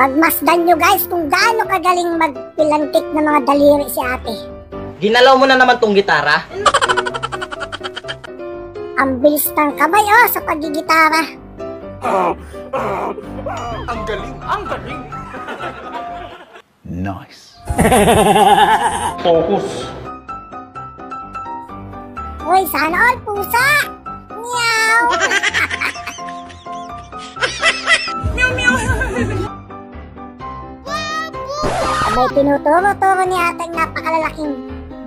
Pagmasdan nyo guys kung gaano kagaling magpilantik ng mga daliri si ate. Ginalaw mo na naman tong gitara? Ang bilis ng kamay sa pagigitara. Ang galing, ang galing. Nice. Focus. Uy, sana all pusa! Meow! Meow, meow. Abay, tinuturo-turo ni ateng napakalalaking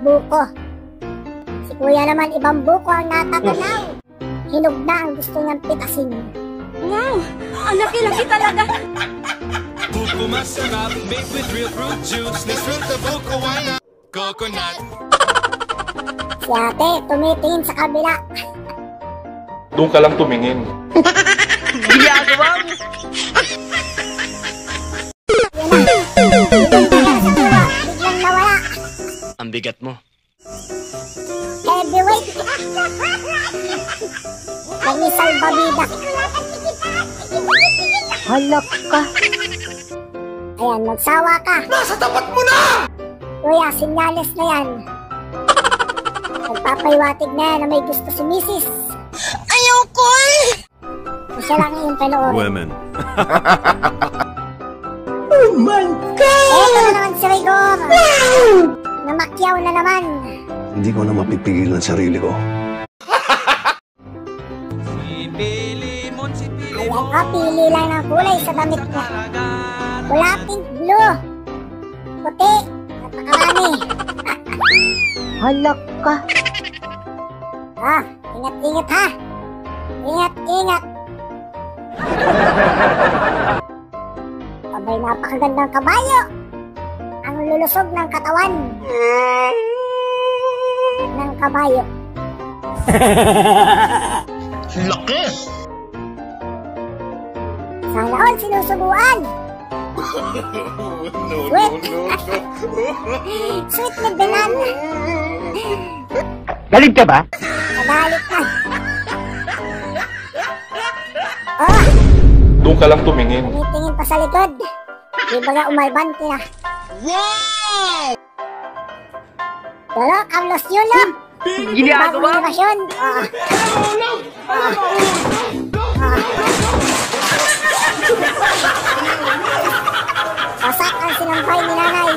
buko. Si kuya naman ibang buko ang natatanaw. Hinog na ang gusto niyang pitasin. Wow! Ang laki-laki talaga! Buko masarap, made with real fruit juice. Let's fruit the buko, why not? Coconut. Si ate, tumitingin sa kabila. Doon ka lang tumingin. Ginagawa mo! Biglang nawala. Ang bigat mo. Heavyweight. May salbabida. Halak ka. Ayan, magsawa ka. Nasa tapat mo na! Kuya, sinyales na yan. Nagpapaiwatig na yan na may gusto si Mrs. Ayaw ko Siya lang yung panoorin. Women. Oh my God! Eto na naman si Rigor. Namakyaw na naman. Hindi ko na mapipigil ang sarili ko. Ayan, pili lang ng kulay sa damit niya. Pula, pink, blue, puti, napakarami. Halak ka. Ingat-ingat ha. Ingat-ingat. Abay, napakagandang kabayo. Ang lulusog ng katawan ng kabayo. Laki! Sana all sinusubuan. Sweet. Sweet na banana. Galing ka ba? Nagalit na. Doon ka lang tumingin. Tumitingin pa sa likod. Di ba nga umalbante na? Wow! Pero, Carlos Yulo. Ginagawa mo! Bagong Pasak ang sinampay ni nanay.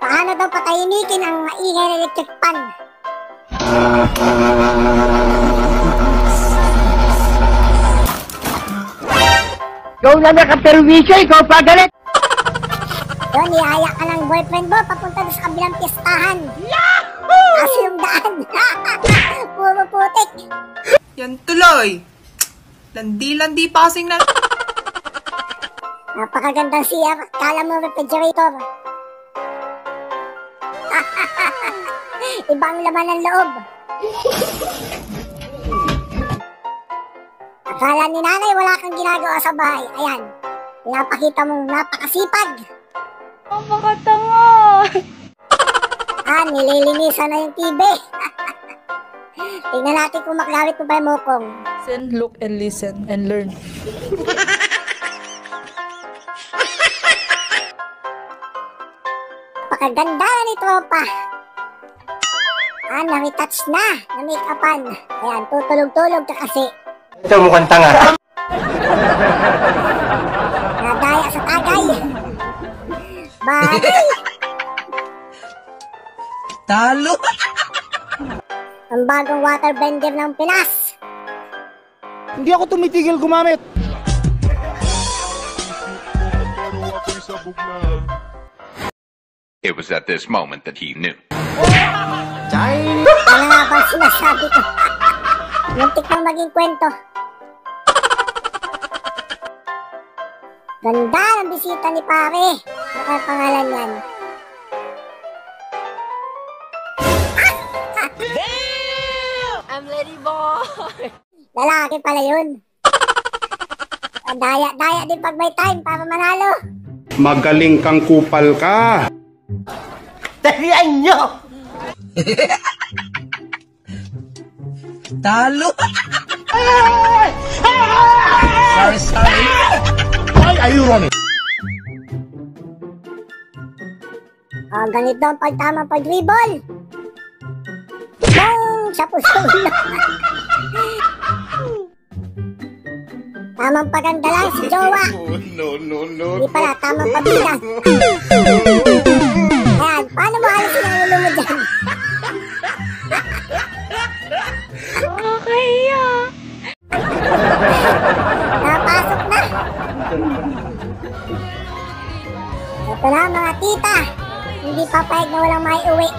Paano daw patahimikin ang maingay na electric pan? Ikaw na nakaperwisyo, ikaw pagalit! Doon, niyaya ka ng boyfriend mo papunta doon sa kabilang pistahan. Yahoo! Kasi yung daan. Puro putik. Yan tuloy! Landi-landi pa kasing na... Napakagandang CR. Kala mo refrigerator. Ibang laman ng loob. Akala ni nanay wala kang ginagawa sa bahay. Ayan. Pinapakita mong napakasipag. Napakatanga! Nililinisan na yung TV. Tingnan natin kung maklawit mo pa yung mukong. Listen, look, and listen, and learn. Napakaganda na ni Tropa. Na-retouch na. Na-make-upan. Ayan, tutulog-tulog ka kasi. Ito mukhang tanga. Nadaya sa tagay. Bagay. Talo! Ang bagong water blender ng Pinas. Hindi ako tumitigil gumamit. It was at this moment that he knew. Ano nga ba sinasabi ko? Muntik pang maging kwento. Ganda ng bisita ni pare. Ano kaya pangalan yan? I'm ready, boy! Lalaki pala yun. Daya-daya din pag may time para manalo. Magaling kang kupal ka. Talian nyo! Talo! Why are you running? Oh, ganito ang pagtamang pag-dribble. Bang! Sa puso na. Tamang paganda lang si Jowa. Hindi pala, tamang pabilang. Ayan, paano mo alisin ang ulo mo dyan? Napasok na. Ito na mga tita. Hindi papayag na walang maiuwi.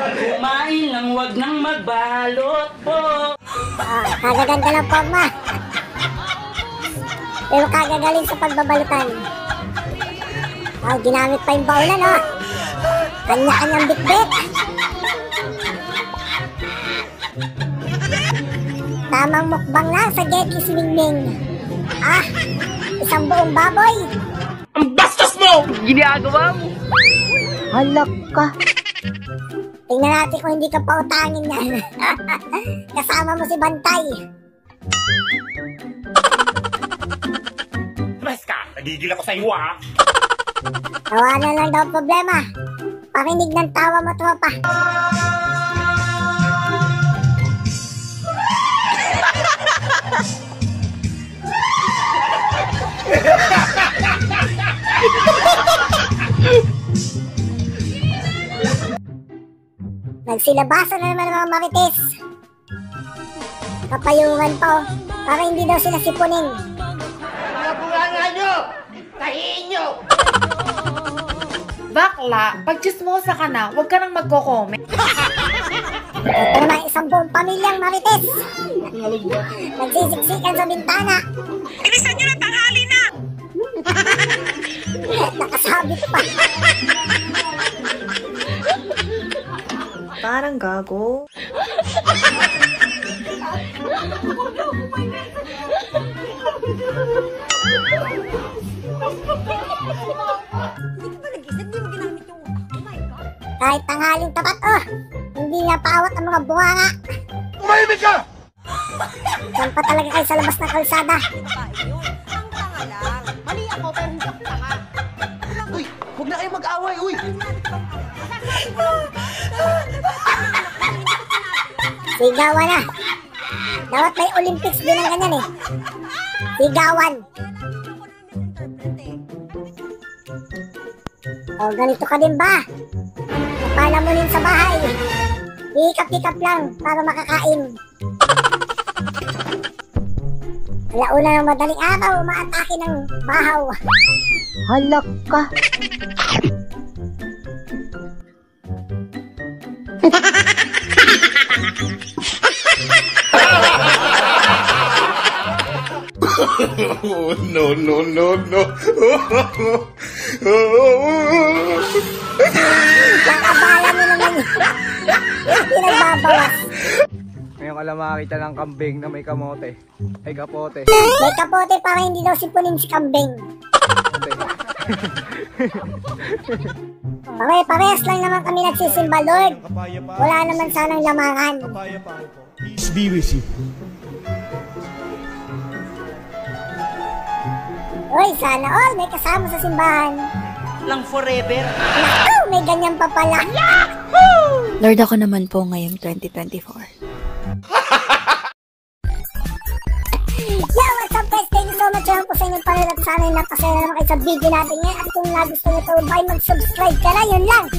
Kumain lang, wag nang magbalot po. Kagaganda ng forma. Pero kagagaling sa pagbabalutan. Ginamit pa yung baulan, oh. Kanya-kanyang bitbit. Tamang mukbang lang sa Getty Swinging. Isang buong baboy. Ang bastos mo! Ginagawa mo! Halak ka. Tingnan natin kung hindi ka pautangin yan. Kasama mo si Bantay. Mas ka, nagigil ako sa iyo ah. Tawanan lang daw problema. Pakinig ng tawa mo, tropa. Nagsilabasan na naman ng mga marites. Kapayungan pa, oh, para hindi daw sila sipunin. Mga bunganga nyo! Tahiin nyo! Bakla, pag chismosa ka na, huwag ka nang magko-comment. Ito naman isang buong pamilyang marites. Nagsisiksikan sa bintana. Bilisan nyo na, tanghali na! Nakasabit pa. Parang gago. Kahit tanghaling tapat, oh, hindi niya paawat ang mga bunganga. Umahimik ka! Saan pa talaga kayo sa labas ng kalsada? Uy! Huwag na kayo mag-away, uy! Sigawan na. Dapat may Olympics din ng ganyan eh. Sigawan. O, ganito ka din ba? Napalamunin sa bahay. Hikap-hikap lang para makakain. Alauna ng madaling araw, umaatake ng bahaw. Halak ka. No. Nakabala mo naman yun. Pinagbabawas. Ngayon ka lang makakita ng kambing na may kamote. Ay, kapote. May kapote para hindi daw sipunin si kambing. Parehas lang naman kami nagsisimba, Lord. Wala naman sanang lamangan. Peace be with you. Uy, sana all may kasama sa simbahan. Lang forever. Naku, may ganyan pa pala. Lord, ako naman po ngayong 2024. Yo, what's up guys? Thank you so much po sa inyong panonood at sana yung napasaya naman kayo sa video natin ngayon. At kung nagustuhan nyo ito, bye, mag-subscribe ka na, yun lang.